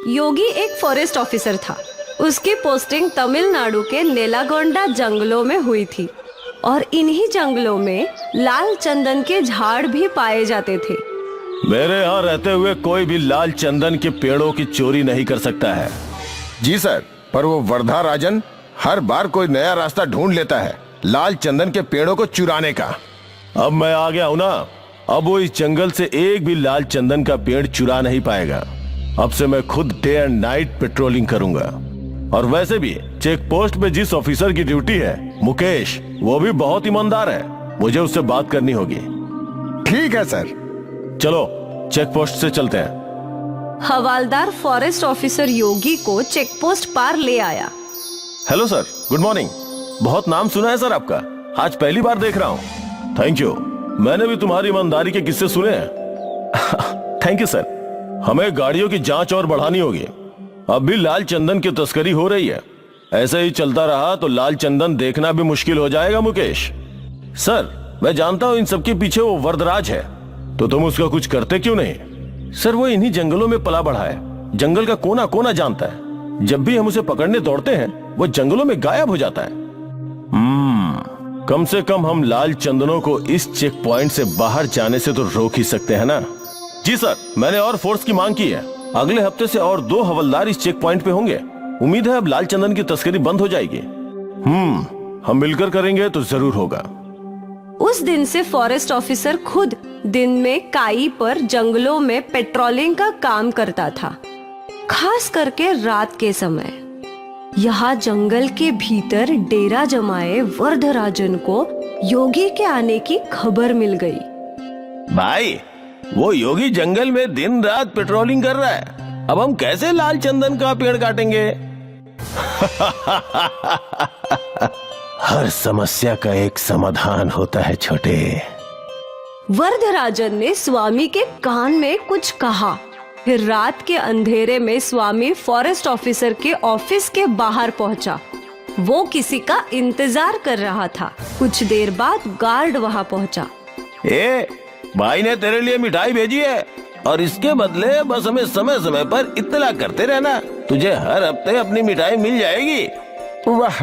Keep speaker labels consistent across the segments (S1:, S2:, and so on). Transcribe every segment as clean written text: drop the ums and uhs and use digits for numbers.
S1: योगी एक forest officer था। उसकी पोस्टिंग तमिलनाडु के नेलागोंडा जंगलों में हुई थी और इन्हीं जंगलों में लाल चंदन के झाड़ भी पाए जाते थे।
S2: मेरे यहाँ रहते हुए कोई भी लाल चंदन के पेड़ों की चोरी नहीं कर सकता है।
S3: जी सर, पर वो वर्धा राजन हर बार कोई नया रास्ता ढूंढ लेता है लाल चंदन के पेड़ों को चुराने का।
S2: अब मैं आ गया हूँ ना, अब वो इस जंगल से एक भी लाल चंदन का पेड़ चुरा नहीं पाएगा। अब से मैं खुद डे एंड नाइट पेट्रोलिंग करूंगा। और वैसे भी चेक पोस्ट पे जिस ऑफिसर की ड्यूटी है, मुकेश, वो भी बहुत ईमानदार है। मुझे उससे बात करनी होगी।
S3: ठीक है सर।
S2: चलो चेक पोस्ट से चलते हैं।
S1: हवालदार फॉरेस्ट ऑफिसर योगी को चेक पोस्ट पार ले आया।
S2: Hello sir, good morning. बहुत नाम सुना है सर आपका, आज पहली बार देख रहा हूँ। थैंक यू, मैंने भी तुम्हारी ईमानदारी के किस्से सुने हैं। Thank you sir. हमें गाड़ियों की जांच और बढ़ानी होगी। अब भी लाल चंदन की तस्करी हो रही है। ऐसे ही चलता रहा तो लाल चंदन देखना भी मुश्किल हो जाएगा मुकेश। सर, मैं जानता हूँ इन सबके पीछे वो वरदराज है, तो तुम उसका कुछ करते क्यों नहीं? सर, वो इन्हीं जंगलों में पला बढ़ा है, जंगल का कोना कोना जानता है। जब भी हम उसे पकड़ने दौड़ते हैं वो जंगलों में गायब हो जाता है। कम से कम हम लाल चंदनों को इस चेक पॉइंट से बाहर जाने से तो रोक ही सकते हैं ना। जी सर, मैंने और फोर्स की मांग की है। अगले हफ्ते से और 2 हवलदार इस चेक पॉइंट पे होंगे। उम्मीद है अब लाल चंदन की तस्करी बंद हो जाएगी। हम मिलकर करेंगे तो जरूर होगा।
S1: उस दिन से फॉरेस्ट ऑफिसर खुद दिन में काई पर जंगलों में पेट्रोलिंग का काम करता था, खास करके रात के समय। यहाँ जंगल के भीतर डेरा जमाए वर्धराजन को योगी के आने की खबर मिल गई।
S2: भाई, वो योगी जंगल में दिन रात पेट्रोलिंग कर रहा है। अब हम कैसे लाल चंदन का पेड़ काटेंगे? हर समस्या का एक समाधान होता है छोटे।
S1: वर्धराजन ने स्वामी के कान में कुछ कहा। फिर रात के अंधेरे में स्वामी फॉरेस्ट ऑफिसर के ऑफिस के बाहर पहुंचा। वो किसी का इंतजार कर रहा था। कुछ देर बाद गार्ड वहां पहुंचा।
S2: भाई ने तेरे लिए मिठाई भेजी है और इसके बदले बस हमें समय समय पर इत्तला करते रहना। तुझे हर हफ्ते अपनी मिठाई मिल जाएगी।
S3: वाह,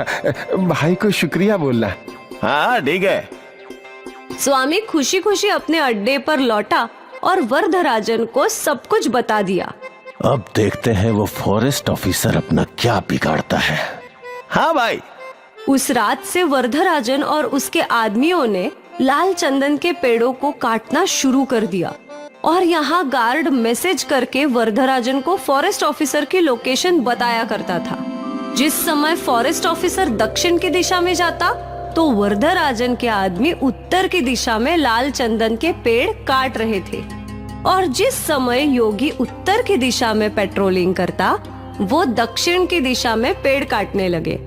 S3: भाई को शुक्रिया बोलना।
S2: हाँ ठीक है।
S1: स्वामी खुशी खुशी अपने अड्डे पर लौटा और वर्धराजन को सब कुछ बता दिया।
S2: अब देखते हैं वो फॉरेस्ट ऑफिसर अपना क्या बिगाड़ता है। हाँ भाई।
S1: उस रात से वर्धराजन और उसके आदमियों ने लाल चंदन के पेड़ों को काटना शुरू कर दिया और यहाँ गार्ड मैसेज करके वर्धराजन को फॉरेस्ट ऑफिसर की लोकेशन बताया करता था। जिस समय फॉरेस्ट ऑफिसर दक्षिण की दिशा में जाता तो वर्धराजन के आदमी उत्तर की दिशा में लाल चंदन के पेड़ काट रहे थे। और जिस समय योगी उत्तर की दिशा में पेट्रोलिंग करता, वो दक्षिण की दिशा में पेड़ काटने लगे।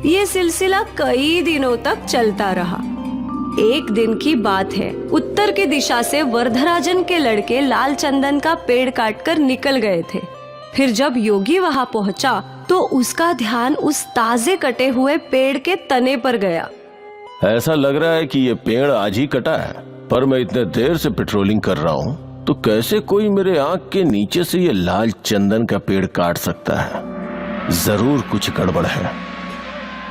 S1: ये सिलसिला कई दिनों तक चलता रहा। एक दिन की बात है, उत्तर की दिशा से वर्धराजन के लड़के लाल चंदन का पेड़ काटकर निकल गए थे। फिर जब योगी वहां पहुंचा तो उसका ध्यान उस ताजे कटे हुए पेड़ के तने पर गया।
S2: ऐसा लग रहा है कि ये पेड़ आज ही कटा है, पर मैं इतने देर से पेट्रोलिंग कर रहा हूँ तो कैसे कोई मेरे आंख के नीचे से ये लाल चंदन का पेड़ काट सकता है? जरूर कुछ गड़बड़ है।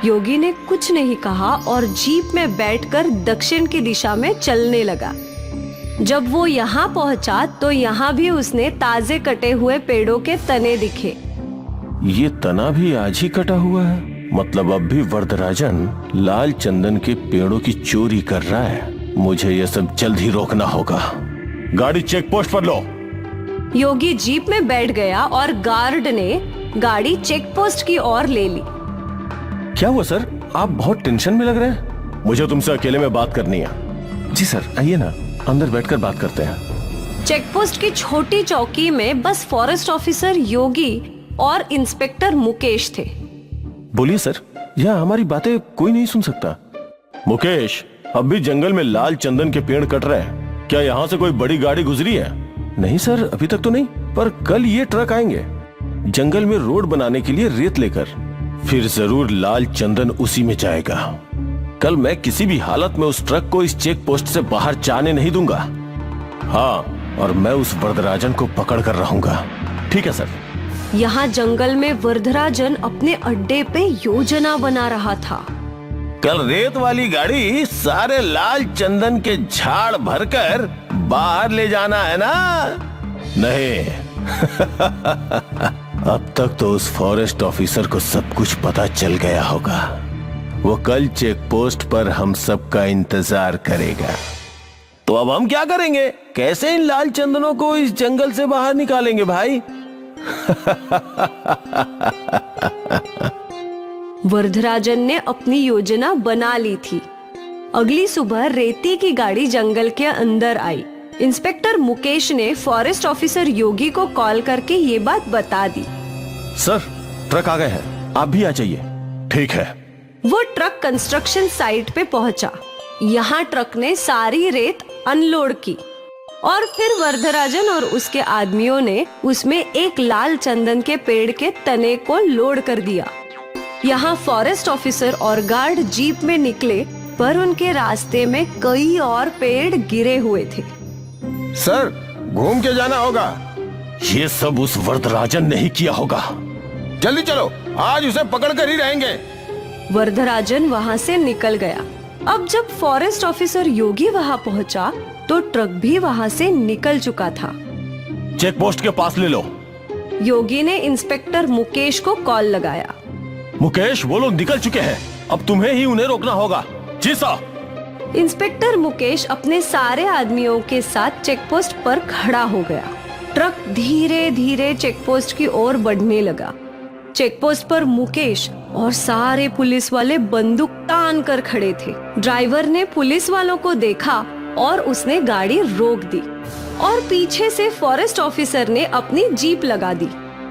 S1: योगी ने कुछ नहीं कहा और जीप में बैठकर दक्षिण की दिशा में चलने लगा। जब वो यहाँ पहुँचा तो यहाँ भी उसने ताजे कटे हुए पेड़ों के तने दिखे।
S2: ये तना भी आज ही कटा हुआ है, मतलब अब भी वर्धराजन लाल चंदन के पेड़ों की चोरी कर रहा है। मुझे ये सब जल्द ही रोकना होगा। गाड़ी चेक पोस्ट पर लो।
S1: योगी जीप में बैठ गया और गार्ड ने गाड़ी चेक पोस्ट की ओर ले ली।
S2: क्या हुआ सर, आप बहुत टेंशन में लग रहे हैं? मुझे तुमसे अकेले में बात करनी है। जी सर, आइए ना, अंदर बैठकर बात करते हैं।
S1: चेक पोस्ट की छोटी चौकी में बस फॉरेस्ट ऑफिसर योगी और इंस्पेक्टर मुकेश थे।
S2: बोलिए सर, यहाँ हमारी बातें कोई नहीं सुन सकता। मुकेश, अब भी जंगल में लाल चंदन के पेड़ कट रहे हैं। क्या यहाँ से कोई बड़ी गाड़ी गुजरी है? नहीं सर, अभी तक तो नहीं, पर कल ये ट्रक आएंगे जंगल में रोड बनाने के लिए रेत लेकर। फिर जरूर लाल चंदन उसी में जाएगा। कल मैं किसी भी हालत में उस ट्रक को इस चेक पोस्ट से बाहर जाने नहीं दूंगा। हाँ, और मैं उस वर्धराजन को पकड़ कर रहूंगा। ठीक है सर।
S1: यहाँ जंगल में वरदराजन अपने अड्डे पे योजना बना रहा था।
S2: कल रेत वाली गाड़ी सारे लाल चंदन के झाड़ भरकर बाहर ले जाना है ना? नहीं। अब तक तो उस फॉरेस्ट ऑफिसर को सब कुछ पता चल गया होगा। वो कल चेक पोस्ट पर हम सबका इंतजार करेगा। तो अब हम क्या करेंगे? कैसे इन लाल चंदनों को इस जंगल से बाहर निकालेंगे भाई?
S1: वरदराजन ने अपनी योजना बना ली थी। अगली सुबह रेती की गाड़ी जंगल के अंदर आई। इंस्पेक्टर मुकेश ने फॉरेस्ट ऑफिसर योगी को कॉल करके ये बात बता दी।
S2: सर, ट्रक आ गए हैं, आप भी आ जाइए। ठीक है।
S1: वो ट्रक कंस्ट्रक्शन साइट पे पहुंचा। यहाँ ट्रक ने सारी रेत अनलोड की और फिर वरदराजन और उसके आदमियों ने उसमें एक लाल चंदन के पेड़ के तने को लोड कर दिया। यहाँ फॉरेस्ट ऑफिसर और गार्ड जीप में निकले, पर उनके रास्ते में कई और पेड़ गिरे हुए थे।
S3: सर, घूम के जाना होगा।
S2: ये सब उस वरदराजन ने ही किया होगा।
S3: जल्दी चलो, आज उसे पकड़ कर ही रहेंगे।
S1: वरदराजन वहाँ से निकल गया। अब जब फॉरेस्ट ऑफिसर योगी वहाँ पहुँचा तो ट्रक भी वहाँ से निकल चुका था।
S2: चेक पोस्ट के पास ले लो।
S1: योगी ने इंस्पेक्टर मुकेश को कॉल लगाया।
S2: मुकेश, वो लोग निकल चुके हैं, अब तुम्हें ही उन्हें रोकना होगा। जी साहब।
S1: इंस्पेक्टर मुकेश अपने सारे आदमियों के साथ चेकपोस्ट पर खड़ा हो गया। ट्रक धीरे धीरे चेकपोस्ट की ओर बढ़ने लगा। चेकपोस्ट पर मुकेश और सारे पुलिस वाले बंदूक तान कर खड़े थे। ड्राइवर ने पुलिस वालों को देखा और उसने गाड़ी रोक दी और पीछे से फॉरेस्ट ऑफिसर ने अपनी जीप लगा दी।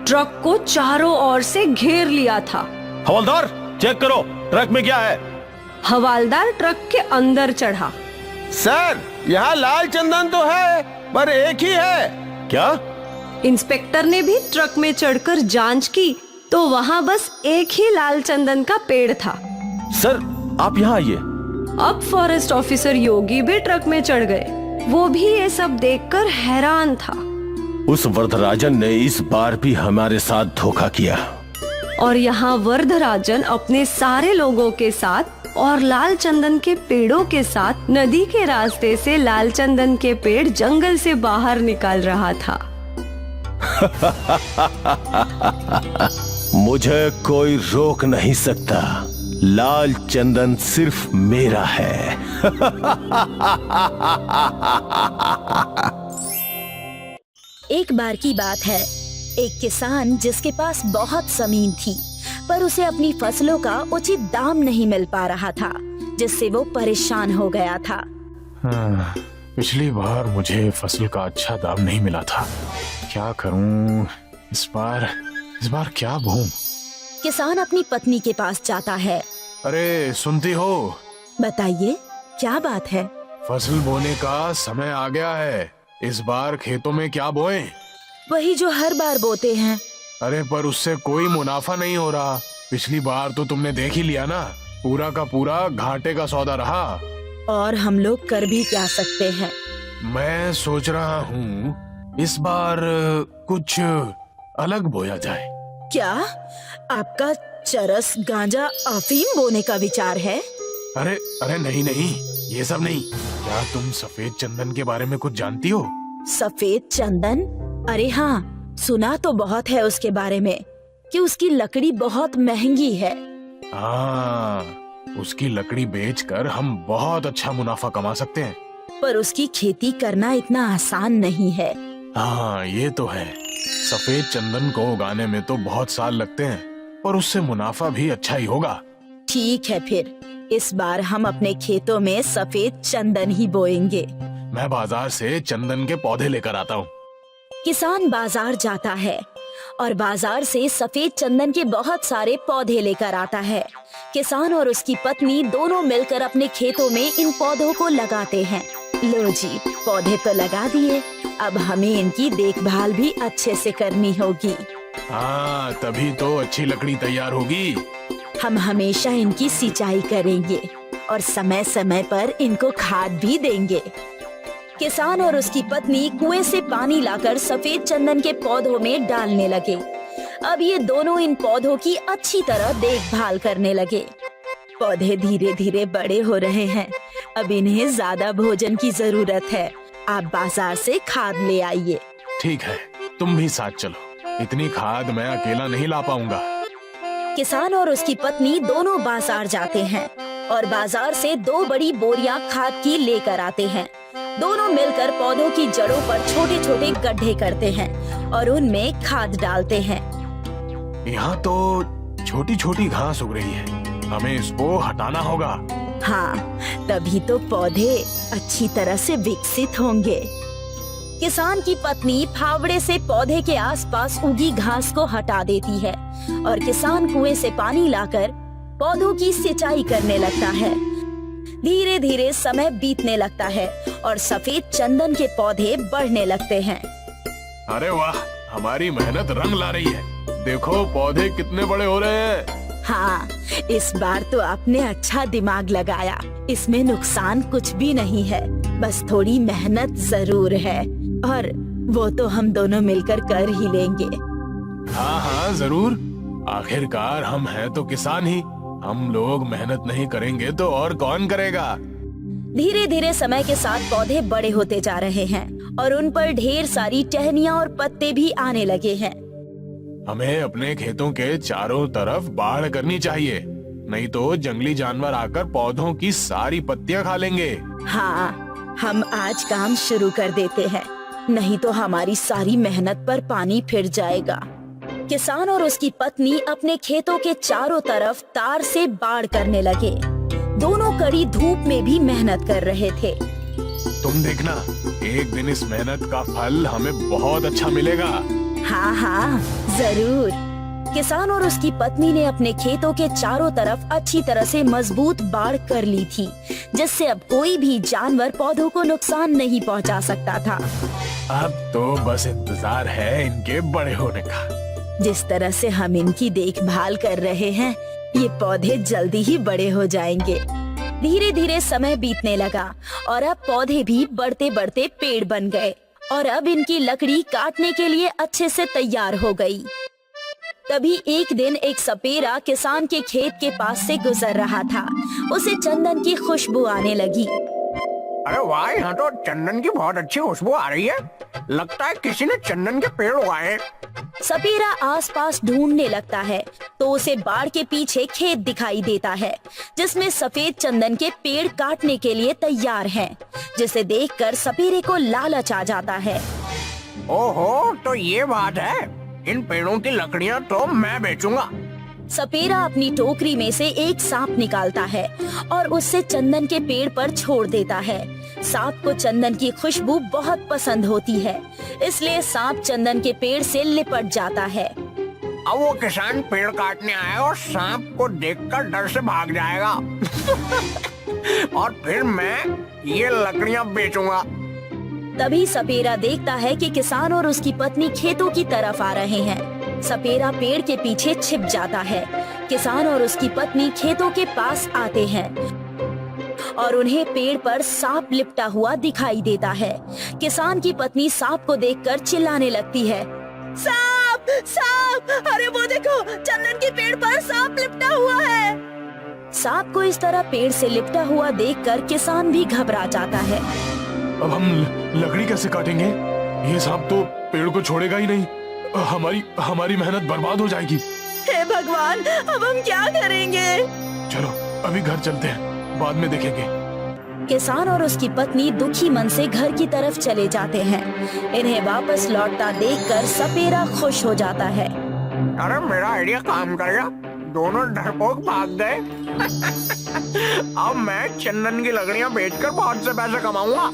S1: ट्रक को चारों ओर से घेर लिया था।
S2: हवलदार, चेक करो ट्रक में क्या है।
S1: हवलदार ट्रक के अंदर चढ़ा।
S3: सर, यहाँ लाल चंदन तो है, पर एक ही है।
S2: क्या?
S1: इंस्पेक्टर ने भी ट्रक में चढ़कर जांच की तो वहाँ बस एक ही लाल चंदन का पेड़ था।
S2: सर, आप यहाँ आइए।
S1: अब फॉरेस्ट ऑफिसर योगी भी ट्रक में चढ़ गए। वो भी ये सब देखकर हैरान था।
S2: उस वरदराजन ने इस बार भी हमारे साथ धोखा किया।
S1: और यहाँ वरदराजन अपने सारे लोगों के साथ और लाल चंदन के पेड़ों के साथ नदी के रास्ते से लाल चंदन के पेड़ जंगल से बाहर निकाल रहा था।
S2: मुझे कोई रोक नहीं सकता। लाल चंदन सिर्फ मेरा है।
S4: एक बार की बात है, एक किसान जिसके पास बहुत जमीन थी, पर उसे अपनी फसलों का उचित दाम नहीं मिल पा रहा था, जिससे वो परेशान हो गया था।
S5: पिछली बार मुझे फसल का अच्छा दाम नहीं मिला था, क्या करूं? इस बार क्या बोऊं?
S4: किसान अपनी पत्नी के पास जाता है।
S5: अरे सुनती हो?
S4: बताइए, क्या बात है?
S5: फसल बोने का समय आ गया है। इस बार खेतों में क्या बोएं?
S4: वही जो हर बार बोते हैं।
S5: अरे पर उससे कोई मुनाफा नहीं हो रहा। पिछली बार तो तुमने देख ही लिया ना, पूरा का पूरा घाटे का सौदा रहा।
S4: और हम लोग कर भी क्या सकते हैं?
S5: मैं सोच रहा हूँ इस बार कुछ अलग बोया जाए।
S4: क्या आपका चरस, गांजा, अफीम बोने का विचार है?
S5: अरे नहीं, ये सब नहीं। क्या तुम सफेद चंदन के बारे में कुछ जानती हो?
S4: सफेद चंदन? अरे हाँ, सुना तो बहुत है उसके बारे में कि उसकी लकड़ी बहुत महंगी है।
S5: हाँ, उसकी लकड़ी बेचकर हम बहुत अच्छा मुनाफा कमा सकते हैं।
S4: पर उसकी खेती करना इतना आसान नहीं है।
S5: हाँ, ये तो है। सफेद चंदन को उगाने में तो बहुत साल लगते हैं, पर उससे मुनाफा भी अच्छा ही होगा।
S4: ठीक है, फिर इस बार हम अपने खेतों में सफेद चंदन ही बोएंगे।
S5: मैं बाजार से चंदन के पौधे लेकर आता हूँ।
S4: किसान बाजार जाता है और बाजार से सफेद चंदन के बहुत सारे पौधे लेकर आता है। किसान और उसकी पत्नी दोनों मिलकर अपने खेतों में इन पौधों को लगाते हैं। लो जी, पौधे तो लगा दिए, अब हमें इनकी देखभाल भी अच्छे से करनी होगी।
S5: हाँ, तभी तो अच्छी लकड़ी तैयार होगी।
S4: हम हमेशा इनकी सिंचाई करेंगे और समय समय पर इनको खाद भी देंगे। किसान और उसकी पत्नी कुएं से पानी लाकर सफेद चंदन के पौधों में डालने लगे। अब ये दोनों इन पौधों की अच्छी तरह देखभाल करने लगे। पौधे धीरे धीरे बड़े हो रहे हैं। अब इन्हें ज्यादा भोजन की जरूरत है। आप बाजार से खाद ले आइए।
S5: ठीक है, तुम भी साथ चलो। इतनी खाद मैं अकेला नहीं ला पाऊंगा।
S4: किसान और उसकी पत्नी दोनों बाजार जाते हैं और बाजार से 2 बड़ी बोरियां खाद की लेकर आते हैं। दोनों मिलकर पौधों की जड़ों पर छोटे छोटे गड्ढे करते हैं और उनमें खाद डालते हैं।
S5: यहाँ तो छोटी छोटी घास उग रही है, हमें इसको हटाना होगा।
S4: हाँ, तभी तो पौधे अच्छी तरह से विकसित होंगे। किसान की पत्नी फावड़े से पौधे के आसपास उगी घास को हटा देती है और किसान कुएं से पानी लाकर पौधों की सिंचाई करने लगता है। धीरे धीरे समय बीतने लगता है और सफेद चंदन के पौधे बढ़ने लगते हैं।
S5: अरे वाह, हमारी मेहनत रंग ला रही है। देखो पौधे कितने बड़े हो रहे हैं।
S4: हाँ, इस बार तो आपने अच्छा दिमाग लगाया। इसमें नुकसान कुछ भी नहीं है, बस थोड़ी मेहनत जरूर है और वो तो हम दोनों मिलकर कर ही लेंगे।
S5: हाँ हाँ जरूर, आखिरकार हम हैं तो किसान ही। हम लोग मेहनत नहीं करेंगे तो और कौन करेगा।
S4: धीरे धीरे समय के साथ पौधे बड़े होते जा रहे हैं और उन पर ढेर सारी टहनियाँ और पत्ते भी आने लगे हैं।
S5: हमें अपने खेतों के चारों तरफ बाड़ करनी चाहिए, नहीं तो जंगली जानवर आकर पौधों की सारी पत्तियां खा लेंगे।
S4: हाँ, हम आज काम शुरू कर देते हैं, नहीं तो हमारी सारी मेहनत पर पानी फिर जाएगा। किसान और उसकी पत्नी अपने खेतों के चारों तरफ तार से बाड़ करने लगे। दोनों कड़ी धूप में भी मेहनत कर रहे थे।
S5: तुम देखना, एक दिन इस मेहनत का फल हमें बहुत अच्छा मिलेगा।
S4: हाँ हाँ जरूर। किसान और उसकी पत्नी ने अपने खेतों के चारों तरफ अच्छी तरह से मजबूत बाड़ कर ली थी, जिससे अब कोई भी जानवर पौधों को नुकसान नहीं पहुंचा सकता था।
S5: अब तो बस इंतजार है इनके बड़े होने का।
S4: जिस तरह से हम इनकी देखभाल कर रहे हैं, ये पौधे जल्दी ही बड़े हो जाएंगे। धीरे धीरे समय बीतने लगा और अब पौधे भी बढ़ते बढ़ते पेड़ बन गए और अब इनकी लकड़ी काटने के लिए अच्छे से तैयार हो गई। तभी एक दिन एक सपेरा किसान के खेत के पास से गुजर रहा था। उसे चंदन की खुशबू आने लगी।
S6: अरे वाह, यहाँ तो चंदन की बहुत अच्छी खुशबू आ रही है। लगता है किसी ने चंदन के पेड़ उगाए हैं।
S4: सपेरा आसपास ढूंढने लगता है तो उसे बाड़ के पीछे खेत दिखाई देता है, जिसमें सफेद चंदन के पेड़ काटने के लिए तैयार हैं, जिसे देखकर सपेरे को लालच आ जाता है।
S6: ओहो, तो ये बात है। इन पेड़ों की लकड़ियाँ तो मैं बेचूंगा।
S4: सपेरा अपनी टोकरी में से एक सांप निकालता है और उससे चंदन के पेड़ पर छोड़ देता है। सांप को चंदन की खुशबू बहुत पसंद होती है, इसलिए सांप चंदन के पेड़ से लिपट जाता है।
S6: अब वो किसान पेड़ काटने आया और सांप को देखकर डर से भाग जाएगा और फिर मैं ये लकड़ियाँ बेचूंगा।
S4: तभी सपेरा देखता है कि किसान और उसकी पत्नी खेतों की तरफ आ रहे हैं। सपेरा पेड़ के पीछे छिप जाता है। किसान और उसकी पत्नी खेतों के पास आते हैं और उन्हें पेड़ पर सांप लिपटा हुआ दिखाई देता है। किसान की पत्नी सांप को देखकर चिल्लाने लगती है, सांप सांप, अरे वो देखो, चंदन के पेड़ पर सांप लिपटा हुआ है। सांप को इस तरह पेड़ से लिपटा हुआ देखकर किसान भी घबरा जाता है।
S5: अब हम लकड़ी कैसे काटेंगे? ये सांप तो पेड़ को छोड़ेगा ही नहीं। हमारी मेहनत बर्बाद हो जाएगी।
S4: हे भगवान, अब हम क्या करेंगे?
S5: चलो अभी घर चलते हैं, बाद में देखेंगे।
S4: किसान और उसकी पत्नी दुखी मन से घर की तरफ चले जाते हैं। इन्हें वापस लौटता देखकर सपेरा खुश हो जाता है।
S6: अरे मेरा आइडिया काम कर गया, दोनों डरपोक भाग गए। अब मैं चंदन की लकड़ियाँ बेचकर बहुत से पैसे कमाऊंगा।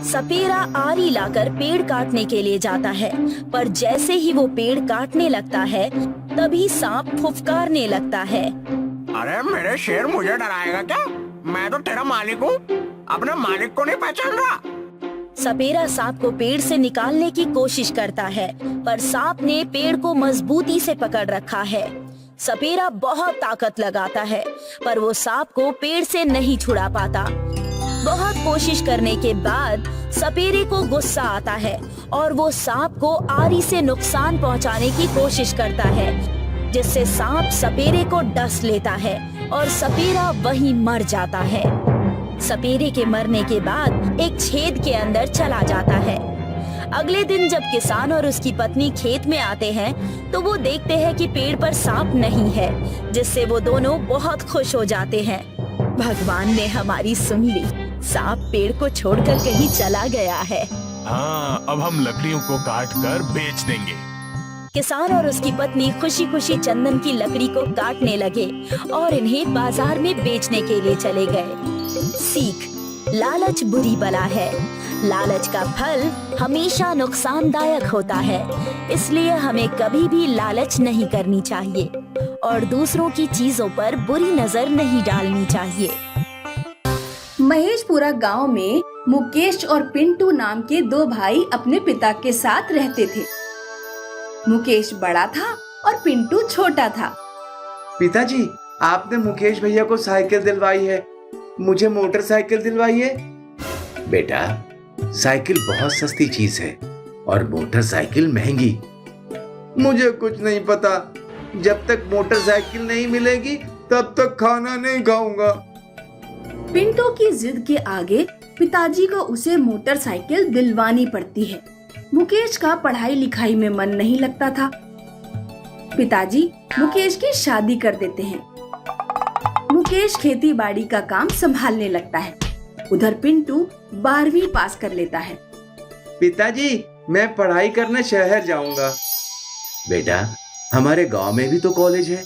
S4: सपेरा आरी लाकर पेड़ काटने के लिए जाता है, पर जैसे ही वो पेड़ काटने लगता है तभी सांप फुफकारने लगता है।
S6: अरे मेरे शेर, मुझे डराएगा क्या? मैं तो तेरा मालिक हूँ, अपने मालिक को नहीं पहचान रहा।
S4: सपेरा सांप को पेड़ से निकालने की कोशिश करता है, पर सांप ने पेड़ को मजबूती से पकड़ रखा है। सपेरा बहुत ताकत लगाता है, पर वो सांप को पेड़ से नहीं छुड़ा पाता। बहुत कोशिश करने के बाद सपेरे को गुस्सा आता है और वो सांप को आरी से नुकसान पहुंचाने की कोशिश करता है, जिससे सांप सपेरे को डस लेता है और सपेरा वहीं मर जाता है। सपेरे के मरने के बाद एक छेद के अंदर चला जाता है। अगले दिन जब किसान और उसकी पत्नी खेत में आते हैं तो वो देखते हैं कि पेड़ पर सांप नहीं है, जिससे वो दोनों बहुत खुश हो जाते हैं। भगवान ने हमारी सुन ली, सांप पेड़ को छोड़कर कहीं चला गया है।
S5: हाँ, अब हम लकड़ियों को काट कर बेच देंगे।
S4: किसान और उसकी पत्नी खुशी खुशी चंदन की लकड़ी को काटने लगे और इन्हें बाजार में बेचने के लिए चले गए। सीख: लालच बुरी बला है। लालच का फल हमेशा नुकसानदायक होता है, इसलिए हमें कभी भी लालच नहीं करनी चाहिए और दूसरों की चीजों पर बुरी नजर नहीं डालनी चाहिए।
S7: महेशपुरा गांव में मुकेश और पिंटू नाम के दो भाई अपने पिता के साथ रहते थे। मुकेश बड़ा था और पिंटू छोटा था।
S8: पिताजी, आपने मुकेश भैया को साइकिल दिलवाई है, मुझे मोटरसाइकिल दिलवाई है। बेटा, साइकिल बहुत सस्ती चीज है और मोटरसाइकिल महंगी। मुझे कुछ नहीं पता, जब तक मोटरसाइकिल नहीं मिलेगी तब तक खाना नहीं खाऊंगा।
S7: पिंटू की जिद के आगे पिताजी को उसे मोटरसाइकिल दिलवानी पड़ती है। मुकेश का पढ़ाई लिखाई में मन नहीं लगता था। पिताजी मुकेश की शादी कर देते हैं। मुकेश खेती बाड़ी का काम संभालने लगता है। उधर पिंटू 12वीं पास कर लेता है।
S8: पिताजी, मैं पढ़ाई करने शहर जाऊंगा। बेटा, हमारे गांव में भी तो कॉलेज है,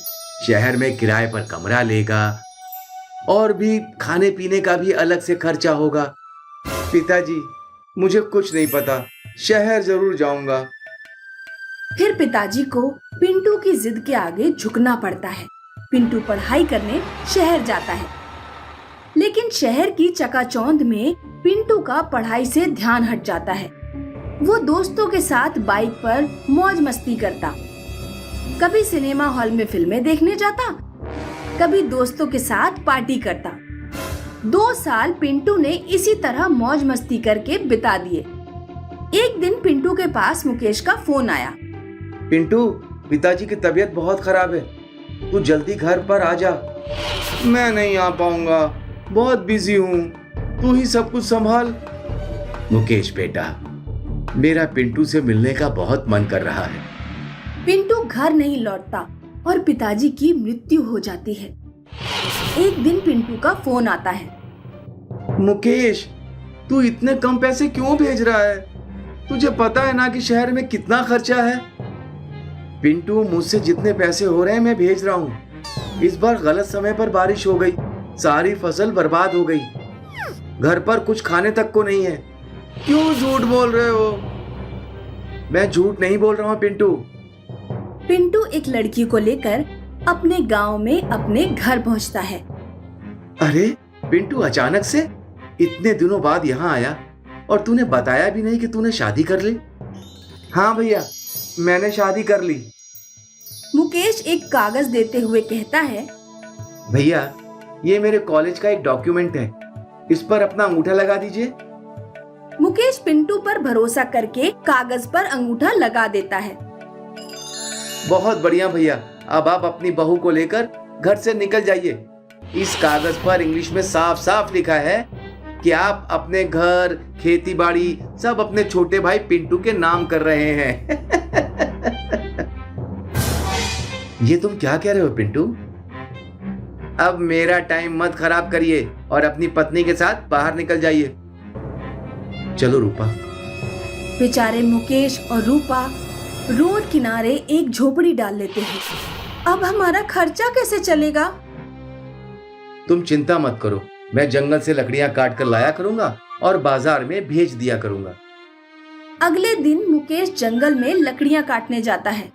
S8: शहर में किराए पर कमरा लेगा और भी खाने पीने का भी अलग से खर्चा होगा। पिताजी, मुझे कुछ नहीं पता, शहर जरूर जाऊंगा।
S7: फिर पिताजी को पिंटू की जिद के आगे झुकना पड़ता है। पिंटू पढ़ाई करने शहर जाता है, लेकिन शहर की चकाचौंध में पिंटू का पढ़ाई से ध्यान हट जाता है। वो दोस्तों के साथ बाइक पर मौज मस्ती करता, कभी सिनेमा हॉल में फिल्में देखने जाता, कभी दोस्तों के साथ पार्टी करता। 2 साल पिंटू ने इसी तरह मौज मस्ती करके बिता दिए। एक दिन पिंटू के पास मुकेश का फोन आया।
S8: पिंटू, पिताजी की तबीयत बहुत खराब है, तू जल्दी घर पर आ जा। मैं नहीं आ पाऊंगा, बहुत बिजी हूँ, तू ही सब कुछ संभाल। मुकेश बेटा, मेरा पिंटू से मिलने का बहुत मन कर रहा है।
S7: पिंटू घर नहीं लौटता और पिताजी की मृत्यु हो जाती है। एक दिन पिंटू का फोन आता है।
S8: मुकेश, तू इतने कम पैसे क्यों भेज रहा है? तुझे पता है ना कि शहर में कितना खर्चा है। पिंटू, मुझसे जितने पैसे हो रहे हैं मैं भेज रहा हूँ। इस बार गलत समय पर बारिश हो गई, सारी फसल बर्बाद हो गई, घर पर कुछ खाने तक को नहीं है। क्यों झूठ बोल रहे हो? मैं झूठ नहीं बोल रहा हूँ पिंटू।
S7: पिंटू एक लड़की को लेकर अपने गांव में अपने घर पहुंचता है।
S8: अरे पिंटू, अचानक से इतने दिनों बाद यहाँ आया और तूने बताया भी नहीं कि तूने शादी कर ली। हाँ भैया, मैंने शादी कर ली।
S7: मुकेश एक कागज देते हुए कहता है,
S8: भैया, ये मेरे कॉलेज का एक डॉक्यूमेंट है, इस पर अपना अंगूठा लगा दीजिए।
S7: मुकेश पिंटू पर भरोसा करके कागज पर अंगूठा लगा देता है।
S8: बहुत बढ़िया भैया, अब आप अपनी बहू को लेकर घर से निकल जाइए। इस कागज पर इंग्लिश में साफ साफ लिखा है कि आप अपने घर, खेती बाड़ी सब अपने छोटे भाई पिंटू के नाम कर रहे हैं। ये तुम क्या कह रहे हो पिंटू? अब मेरा टाइम मत खराब करिए और अपनी पत्नी के साथ बाहर निकल जाइए। चलो रूपा।
S7: बेचारे मुकेश और रूपा रोड किनारे एक झोपड़ी डाल लेते हैं। अब हमारा खर्चा कैसे चलेगा?
S8: तुम चिंता मत करो, मैं जंगल से लकड़ियां काट कर लाया करूंगा और बाजार में भेज दिया करूंगा।
S7: अगले दिन मुकेश जंगल में लकड़ियां काटने जाता है।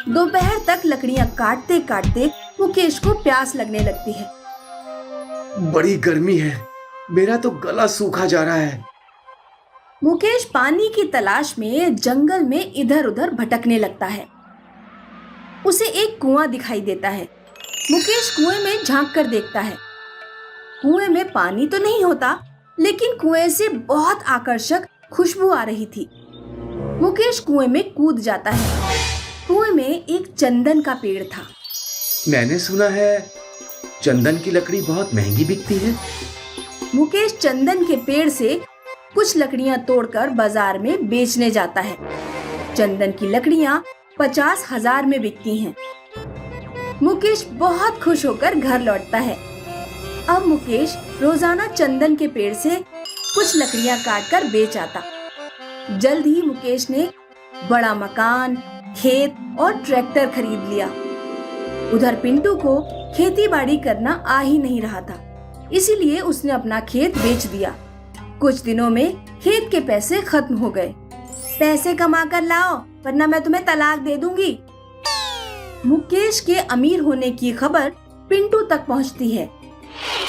S7: दोपहर तक लकड़ियां काटते काटते मुकेश को प्यास लगने लगती है।
S8: बड़ी गर्मी है, मेरा तो गला सूखा जा रहा है।
S7: मुकेश पानी की तलाश में जंगल में इधर उधर भटकने लगता है। उसे एक कुआं दिखाई देता है। मुकेश कुएं में झांक कर देखता है। कुएं में पानी तो नहीं होता, लेकिन कुएं से बहुत आकर्षक खुशबू आ रही थी। मुकेश कुएं में कूद जाता है। कुएं में एक चंदन का पेड़ था।
S8: मैंने सुना है चंदन की लकड़ी बहुत महंगी बिकती है।
S7: मुकेश चंदन के पेड़ से कुछ लकड़ियां तोड़कर बाजार में बेचने जाता है। चंदन की लकड़ियां 50,000 में बिकती हैं। मुकेश बहुत खुश होकर घर लौटता है। अब मुकेश रोजाना चंदन के पेड़ से कुछ लकड़ियां काटकर बेच आता। जल्द ही मुकेश ने बड़ा मकान, खेत और ट्रैक्टर खरीद लिया। उधर पिंटू को खेती बाड़ी करना आ ही नहीं रहा था, इसीलिए उसने अपना खेत बेच दिया। कुछ दिनों में खेत के पैसे खत्म हो गए। पैसे कमा कर लाओ वरना मैं तुम्हें तलाक दे दूंगी। मुकेश के अमीर होने की खबर पिंटू तक पहुंचती है।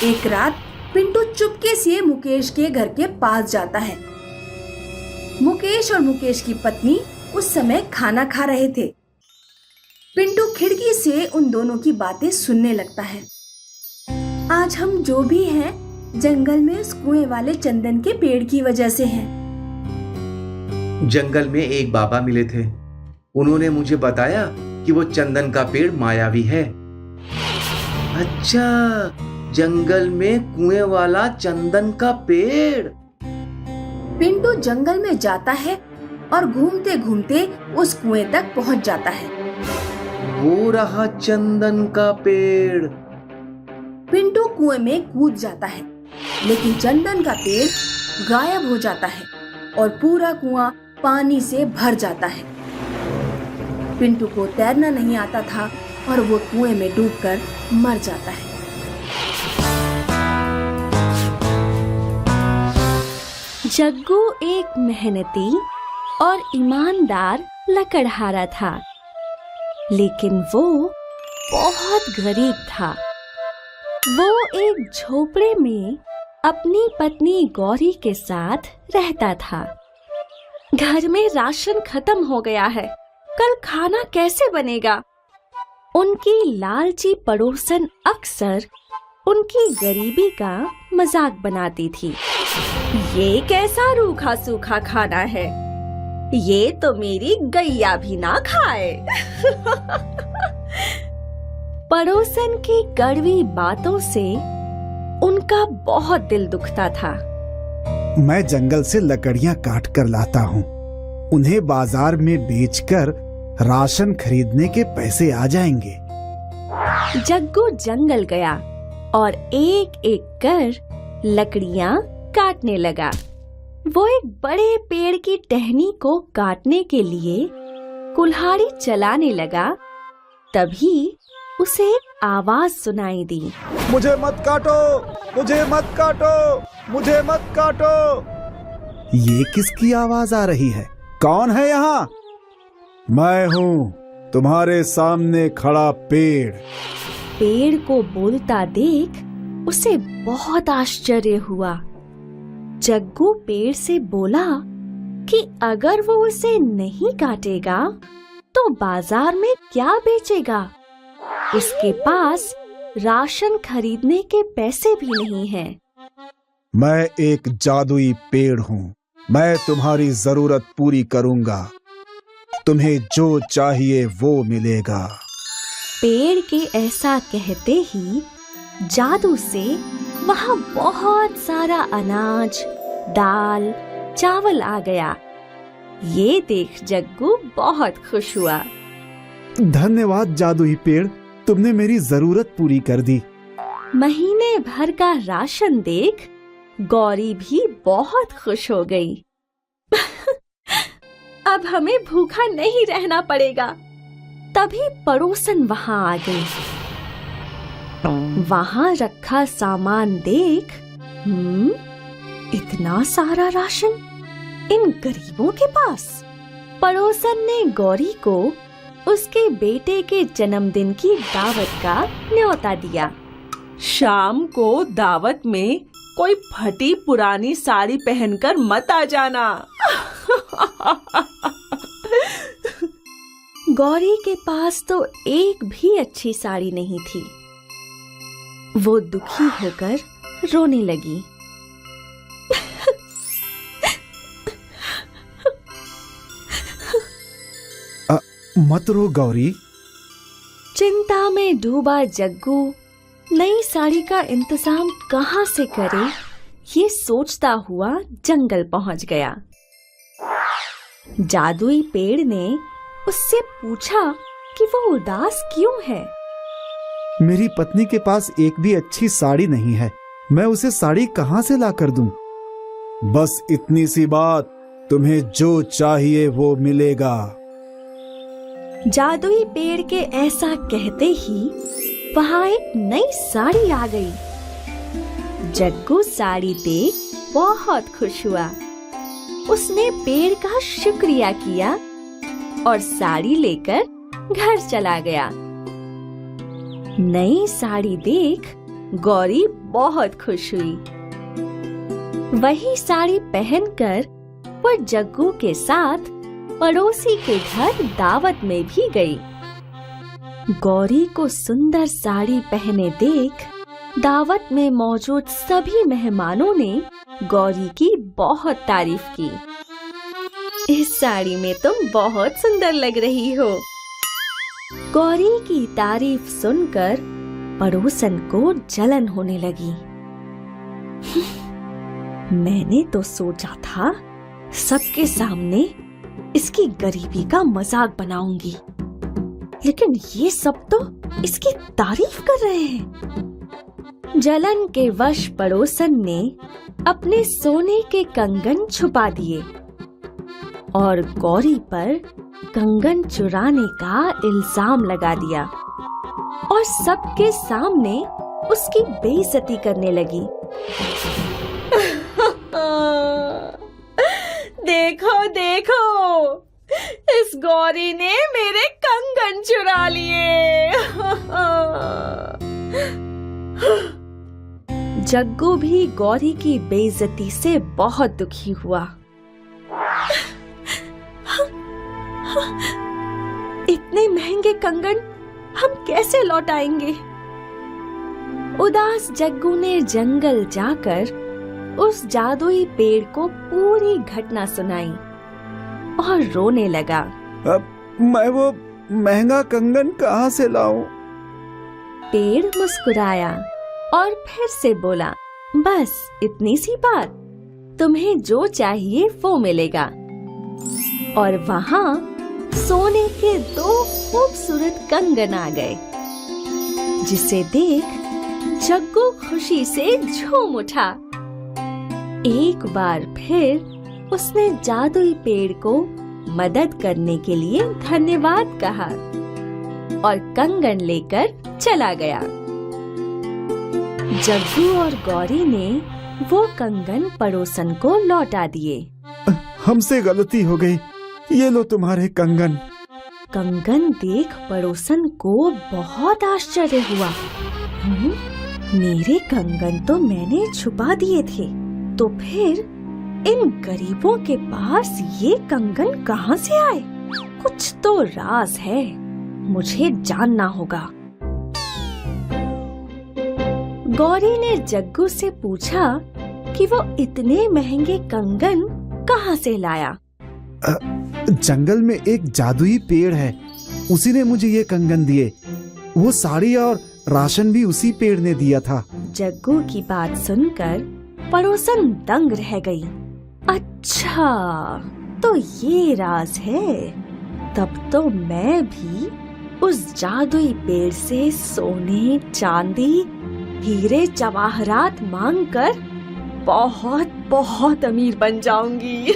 S7: एक रात पिंटू चुपके से मुकेश के घर के पास जाता है। मुकेश और मुकेश की पत्नी उस समय खाना खा रहे थे। पिंटू खिड़की से उन दोनों की बातें सुनने लगता है। आज हम जो भी हैं जंगल में उस कुएं वाले चंदन के पेड़ की वजह से हैं।
S8: जंगल में एक बाबा मिले थे। उन्होंने मुझे बताया कि वो चंदन का पेड़ मायावी है। अच्छा, जंगल में कुएं वाला चंदन का पेड़।
S7: पिंटू जंगल में जाता है और घूमते घूमते उस कुएं तक पहुंच जाता है।
S8: वो रहा चंदन का पेड़।
S7: पिंटू कुएं में कूद जाता है, लेकिन चंदन का पेड़ गायब हो जाता है और पूरा कुआं पानी से भर जाता है। पिंटू को तैरना नहीं आता था और वो कुएं में डूबकर मर जाता है।
S9: जग्गू एक मेहनती और ईमानदार लकड़हारा था, लेकिन वो बहुत गरीब था। वो एक झोपड़े में अपनी पत्नी गौरी के साथ रहता था। घर में राशन खत्म हो गया है, कल खाना कैसे बनेगा? उनकी लालची पड़ोसन अक्सर उनकी गरीबी का मजाक बनाती थी। ये कैसा रूखा सूखा खाना है, ये तो मेरी गैया भी ना खाए। पड़ोसन की कड़वी बातों से उनका बहुत दिल दुखता था।
S10: मैं जंगल से लकड़ियां काट कर लाता हूँ, उन्हें बाजार में बेचकर राशन खरीदने के पैसे आ जाएंगे।
S9: जग्गू जंगल गया और एक एक कर लकड़ियां काटने लगा। वो एक बड़े पेड़ की टहनी को काटने के लिए कुल्हाड़ी चलाने लगा। तभी उसे एक आवाज सुनाई दी।
S10: मुझे मत काटो, मुझे मत काटो, मुझे मत काटो। ये किसकी आवाज आ रही है? कौन है यहाँ? मैं हूँ, तुम्हारे सामने खड़ा पेड़।
S9: पेड़ को बोलता देख उसे बहुत आश्चर्य हुआ। जग्गू पेड़ से बोला कि अगर वो उसे नहीं काटेगा तो बाजार में क्या बेचेगा? उसके पास राशन खरीदने के पैसे भी नहीं हैं।
S10: मैं एक जादुई पेड़ हूँ, मैं तुम्हारी जरूरत पूरी करूँगा। तुम्हें जो चाहिए वो मिलेगा।
S9: पेड़ के ऐसा कहते ही जादू से वहाँ बहुत सारा अनाज, दाल, चावल आ गया। ये देख जग्गू बहुत खुश हुआ।
S10: धन्यवाद जादुई पेड़, तुमने मेरी जरूरत पूरी कर दी।
S9: महीने भर का राशन देख गौरी भी बहुत खुश हो गई। अब हमें भूखा नहीं रहना पड़ेगा। तभी पड़ोसन वहाँ आ गई। वहाँ रखा सामान देख, इतना सारा राशन इन गरीबों के पास। पड़ोसन ने गौरी को उसके बेटे के जन्मदिन की दावत का न्योता दिया।
S11: शाम को दावत में कोई फटी पुरानी साड़ी पहनकर मत आ जाना।
S9: गौरी के पास तो एक भी अच्छी साड़ी नहीं थी। वो दुखी होकर रोने लगी।
S10: मत रो गौरी।
S9: चिंता में डूबा जग्गू नई साड़ी का इंतजाम कहाँ से करे, ये सोचता हुआ जंगल पहुंच गया। जादुई पेड़ ने उससे पूछा कि वो उदास क्यों है।
S10: मेरी पत्नी के पास एक भी अच्छी साड़ी नहीं है, मैं उसे साड़ी कहाँ से ला कर दूं? बस इतनी सी बात, तुम्हें जो चाहिए वो मिलेगा।
S9: जादुई पेड़ के ऐसा कहते ही वहाँ एक नई साड़ी आ गई। जग्गू साड़ी देख बहुत खुश हुआ। उसने पेड़ का शुक्रिया किया और साड़ी लेकर घर चला गया। नई साड़ी देख गौरी बहुत खुश हुई। वही साड़ी पहनकर वो जग्गू के साथ पड़ोसी के घर दावत में भी गई। गौरी को सुंदर साड़ी पहने देख दावत में मौजूद सभी मेहमानों ने गौरी की बहुत तारीफ की। इस साड़ी में तुम बहुत सुंदर लग रही हो। गौरी की तारीफ सुनकर पड़ोसन को जलन होने लगी। मैंने तो सोचा था सबके सामने इसकी गरीबी का मजाक बनाऊंगी, लेकिन ये सब तो इसकी तारीफ कर रहे हैं। जलन के वश पड़ोसन ने अपने सोने के कंगन छुपा दिए और गौरी पर कंगन चुराने का इल्जाम लगा दिया और सबके सामने उसकी बेइज्जती करने लगी।
S11: देखो देखो, इस गौरी ने मेरे कंगन चुरा लिए।
S9: जग्गू भी गौरी की बेइज्जती से बहुत दुखी हुआ। इतने महंगे कंगन हम कैसे लौटाएंगे? उदास जग्गू ने जंगल जाकर उस जादुई पेड़ को पूरी घटना सुनाई और रोने लगा।
S10: अब मैं वो महंगा कंगन कहाँ से लाऊं?
S9: पेड़ मुस्कुराया और फिर से बोला, बस इतनी सी बात, तुम्हें जो चाहिए वो मिलेगा। और वहाँ सोने के 2 खूबसूरत कंगन आ गए, जिसे देख जग्गू खुशी से झूम उठा। एक बार फिर उसने जादुई पेड़ को मदद करने के लिए धन्यवाद कहा और कंगन लेकर चला गया। जग्गू और गौरी ने वो कंगन पड़ोसन को लौटा दिए।
S10: हमसे गलती हो गई, ये लो तुम्हारे कंगन।
S9: कंगन देख पड़ोसन को बहुत आश्चर्य हुआ। मेरे कंगन तो मैंने छुपा दिए थे, तो फिर इन गरीबों के पास ये कंगन कहाँ से आए? कुछ तो राज है, मुझे जानना होगा। गौरी ने जग्गू से पूछा कि वो इतने महंगे कंगन कहाँ से लाया।
S10: जंगल में एक जादुई पेड़ है, उसी ने मुझे ये कंगन दिए। वो साड़ी और राशन भी उसी पेड़ ने दिया था।
S9: जग्गू की बात सुनकर पड़ोसन दंग रह गई। अच्छा, तो ये राज है। तब तो मैं भी उस जादुई पेड़ से सोने, चांदी, हीरे जवाहरात मांगकर बहुत बहुत अमीर बन जाऊंगी।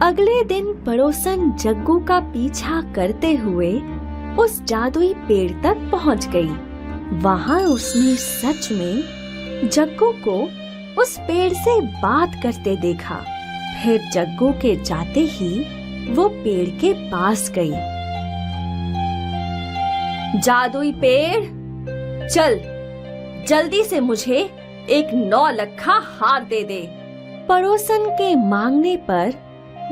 S9: अगले दिन पड़ोसन जग्गू का पीछा करते हुए उस जादुई पेड़ तक पहुंच गई। वहां उसने सच में जग्गू को उस पेड़ से बात करते देखा। फिर जग्गू के जाते ही वो पेड़ के पास गई। जादुई पेड़, चल जल्दी से मुझे एक 9 लखा हार दे दे। पड़ोसन के मांगने पर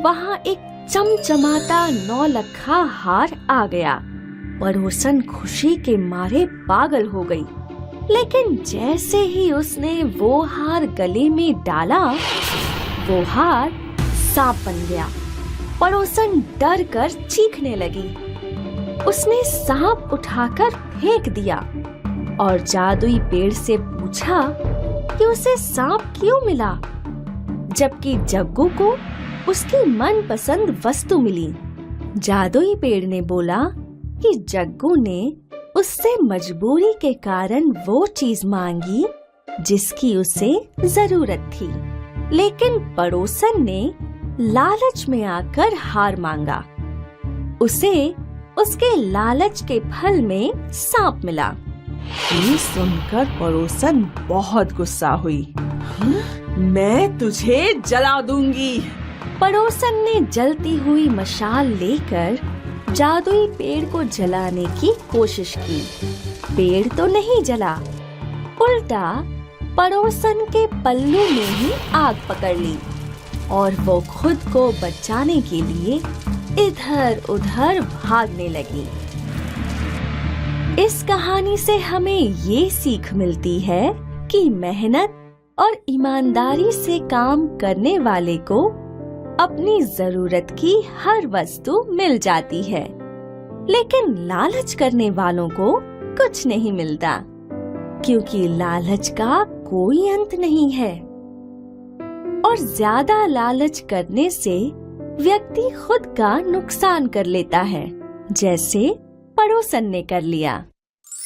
S9: वहाँ एक चमचमाता 9 लखा हार आ गया। पड़ोसन खुशी के मारे पागल हो गई, लेकिन जैसे ही उसने वो हार गले में डाला, वो हार सांप बन गया पड़ोसन डर कर चीखने लगी। उसने सांप उठाकर फेंक दिया और जादुई पेड़ से पूछा कि उसे सांप क्यों मिला, जबकि जग्गू को उसकी मनपसंद वस्तु मिली। जादुई पेड़ ने बोला कि जग्गू ने उससे मजबूरी के कारण वो चीज मांगी जिसकी उसे जरूरत थी, लेकिन पड़ोसन ने लालच में आकर हार मांगा। उसे उसके लालच के फल में सांप मिला।
S11: ये सुनकर पड़ोसन बहुत गुस्सा हुई। मैं तुझे जला दूंगी।
S9: पड़ोसन ने जलती हुई मशाल लेकर जादुई पेड़ को जलाने की कोशिश की। पेड़ तो नहीं जला, उल्टा पड़ोसन के पल्लू में ही आग पकड़ ली और वो खुद को बचाने के लिए इधर उधर भागने लगी। इस कहानी से हमें ये सीख मिलती है कि मेहनत और ईमानदारी से काम करने वाले को अपनी जरूरत की हर वस्तु मिल जाती है, लेकिन लालच करने वालों को कुछ नहीं मिलता, क्योंकि लालच का कोई अंत नहीं है। और ज्यादा लालच करने से व्यक्ति खुद का नुकसान कर लेता है, जैसे पड़ोसन ने कर लिया।